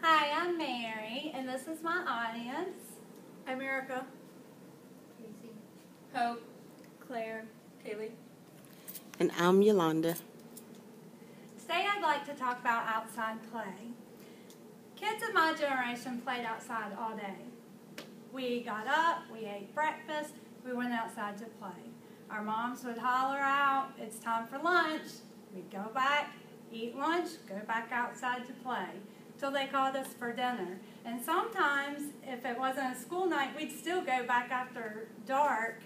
Hi, I'm Mary, and this is my audience. I'm Erica. Casey. Hope. Claire. Kaylee. And I'm Yolanda. Today I'd like to talk about outside play. Kids of my generation played outside all day. We got up, we ate breakfast, we went outside to play. Our moms would holler out, "It's time for lunch." We'd go back, eat lunch, go back outside to play, till they called us for dinner. And sometimes, if it wasn't a school night, we'd still go back after dark,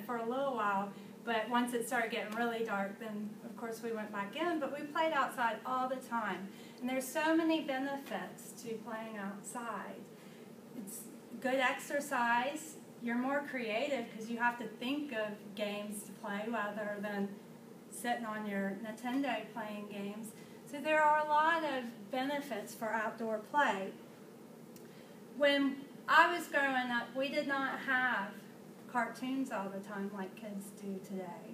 for a little while. But once it started getting really dark, then of course we went back in. But we played outside all the time. And there's so many benefits to playing outside. It's good exercise. You're more creative because you have to think of games to play rather than sitting on your Nintendo playing games. So there are a lot of benefits for outdoor play. When I was growing up, we did not have cartoons all the time like kids do today.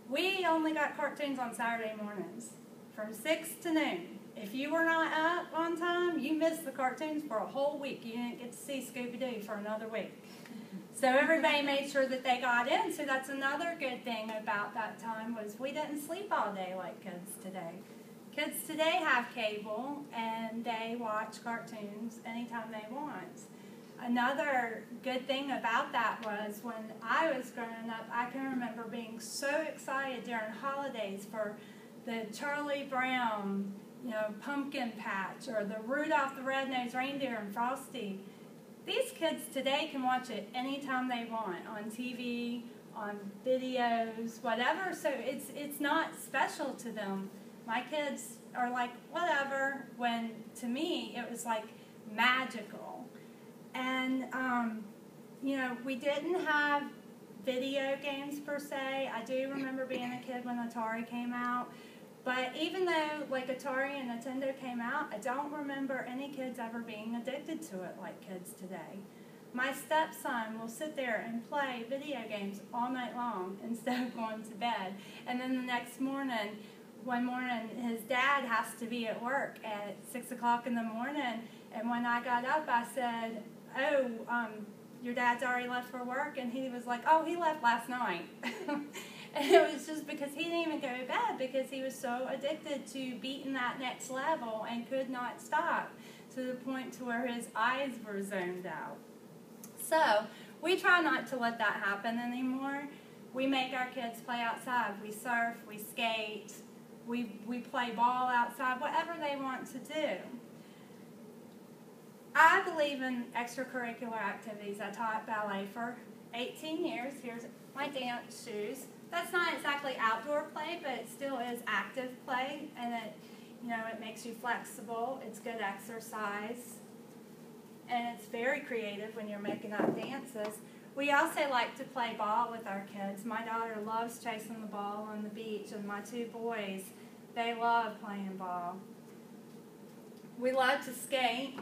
We only got cartoons on Saturday mornings from 6 to noon. If you were not up on time, you missed the cartoons for a whole week. You didn't get to see Scooby-Doo for another week. So everybody made sure that they got in. So that's another good thing about that time was we didn't sleep all day like kids today. Kids today have cable and they watch cartoons anytime they want. Another good thing about that was when I was growing up, I can remember being so excited during holidays for the Charlie Brown, pumpkin patch, or the Rudolph the Red-Nosed Reindeer and Frosty. These kids today can watch it anytime they want, on TV, on videos, whatever, so it's not special to them. My kids are like, whatever, when to me it was like magical. And, we didn't have video games per se. I do remember being a kid when Atari came out. But even though like Atari and Nintendo came out, I don't remember any kids ever being addicted to it like kids today. My stepson will sit there and play video games all night long instead of going to bed. And then the next morning, one morning, his dad has to be at work at 6 o'clock in the morning. And when I got up, I said, your dad's already left for work? And he was like, oh, he left last night. And it was just because he didn't even go to bed because he was so addicted to beating that next level and could not stop to the point to where his eyes were zoned out. So we try not to let that happen anymore. We make our kids play outside. We surf, we skate, we play ball outside, whatever they want to do. I believe in extracurricular activities. I taught ballet for 18 years. Here's my dance shoes. That's not exactly outdoor play, but it still is active play, and it makes you flexible. It's good exercise, and it's very creative when you're making up dances. We also like to play ball with our kids. My daughter loves chasing the ball on the beach, and my two boys, they love playing ball. We love to skate.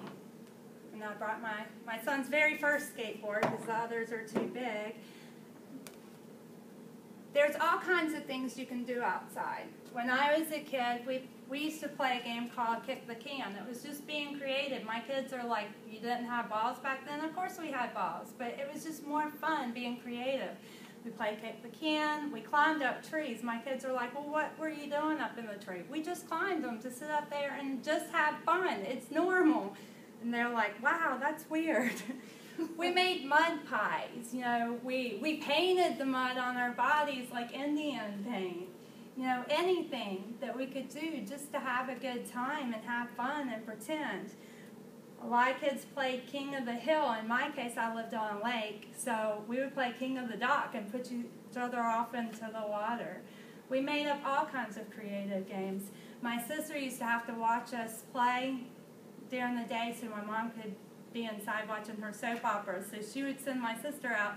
And I brought my son's very first skateboard because the others are too big. There's all kinds of things you can do outside. When I was a kid, we used to play a game called Kick the Can. It was just being creative. My kids are like, you didn't have balls back then? Of course we had balls, but it was just more fun being creative. We played Kick the Can. We climbed up trees. My kids are like, well, what were you doing up in the tree? We just climbed them to sit up there and just have fun. It's normal. And they're like, wow, that's weird. We made mud pies. We painted the mud on our bodies like Indian paint. Anything that we could do just to have a good time and have fun and pretend. A lot of kids played King of the Hill. In my case, I lived on a lake, so we would play King of the Dock and put each other off into the water. We made up all kinds of creative games. My sister used to have to watch us play during the day so my mom could be inside watching her soap operas. So she would send my sister out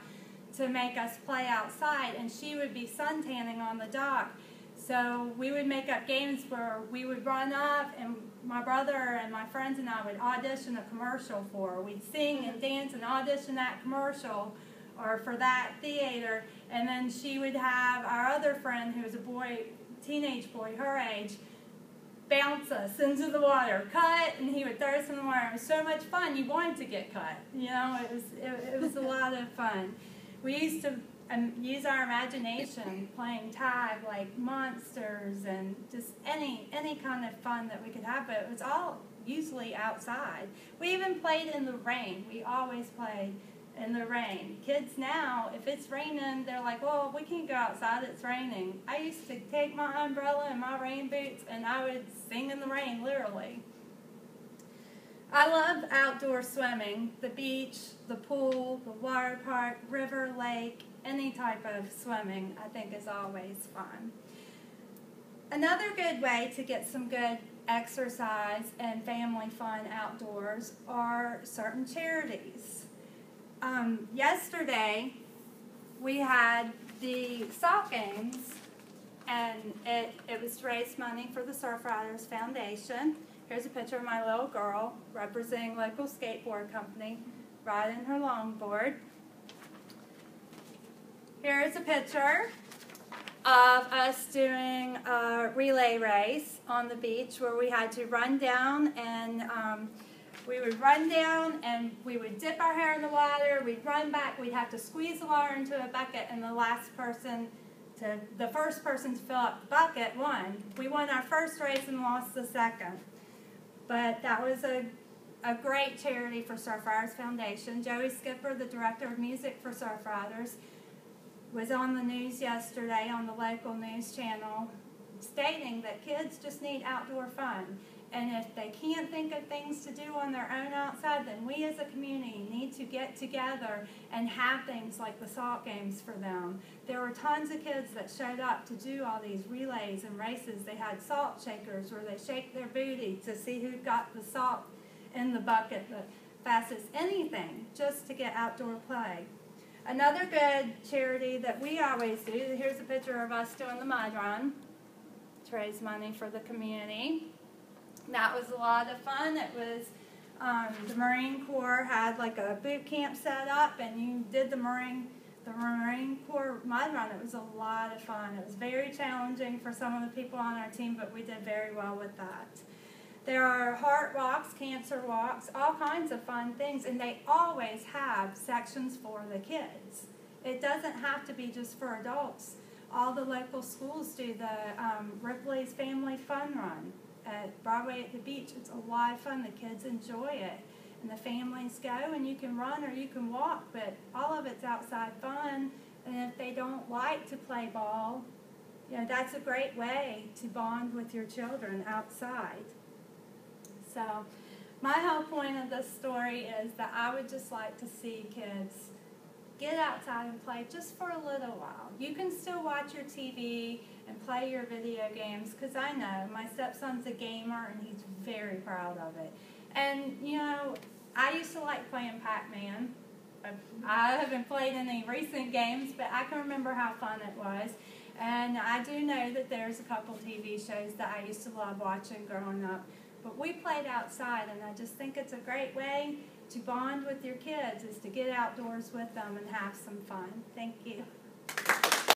to make us play outside, and she would be suntanning on the dock. So we would make up games where we would run up, and my brother and my friends and I would audition a commercial for her. We'd sing and dance and audition that commercial or for that theater, and then she would have our other friend who was a boy, teenage boy, her age, bounce us into the water, cut, and he would throw us in the water. It was so much fun. You wanted to get cut. You know, it was a lot of fun. We used to use our imagination playing tag like monsters and just any kind of fun that we could have, but it was all usually outside. We even played in the rain. We always played in the rain. Kids now, if it's raining, they're like, well, we can't go outside, it's raining. I used to take my umbrella and my rain boots and I would sing in the rain, literally. I love outdoor swimming, the beach, the pool, the water park, river, lake, any type of swimming I think is always fun. Another good way to get some good exercise and family fun outdoors are certain charities. Yesterday we had the sock games, and it was to raise money for the Surfriders Foundation. Here's a picture of my little girl representing local skateboard company riding her longboard. Here's a picture of us doing a relay race on the beach where we had to run down, and we would run down and we would dip our hair in the water, we'd run back, we'd have to squeeze the water into a bucket, and the first person to fill up the bucket won. We won our first race and lost the second. But that was a great charity for Surfriders Foundation. Joey Skipper, the director of music for Surfriders, was on the news yesterday on the local news channel stating that kids just need outdoor fun. And if they can't think of things to do on their own outside, then we as a community need to get together and have things like the salt games for them. There were tons of kids that showed up to do all these relays and races. They had salt shakers where they shake their booty to see who got the salt in the bucket the fastest. Anything just to get outdoor play. Another good charity that we always do, here's a picture of us doing the mud run to raise money for the community. That was a lot of fun. It was, the Marine Corps had like a boot camp set up, and you did the Marine Corps mud run. It was a lot of fun. It was very challenging for some of the people on our team, but we did very well with that. There are heart walks, cancer walks, all kinds of fun things, and they always have sections for the kids. It doesn't have to be just for adults. All the local schools do the Ripley's Family Fun Run at Broadway at the beach. It's a lot of fun. The kids enjoy it. And the families go, and you can run or you can walk, but all of it's outside fun. And if they don't like to play ball, you know, that's a great way to bond with your children outside. So my whole point of this story is that I would just like to see kids get outside and play just for a little while. You can still watch your TV and play your video games, because I know my stepson's a gamer and he's very proud of it. And, you know, I used to like playing Pac-Man. I haven't played any recent games, but I can remember how fun it was. And I do know that there's a couple TV shows that I used to love watching growing up. But we played outside, and I just think it's a great way to bond with your kids, is to get outdoors with them and have some fun. Thank you.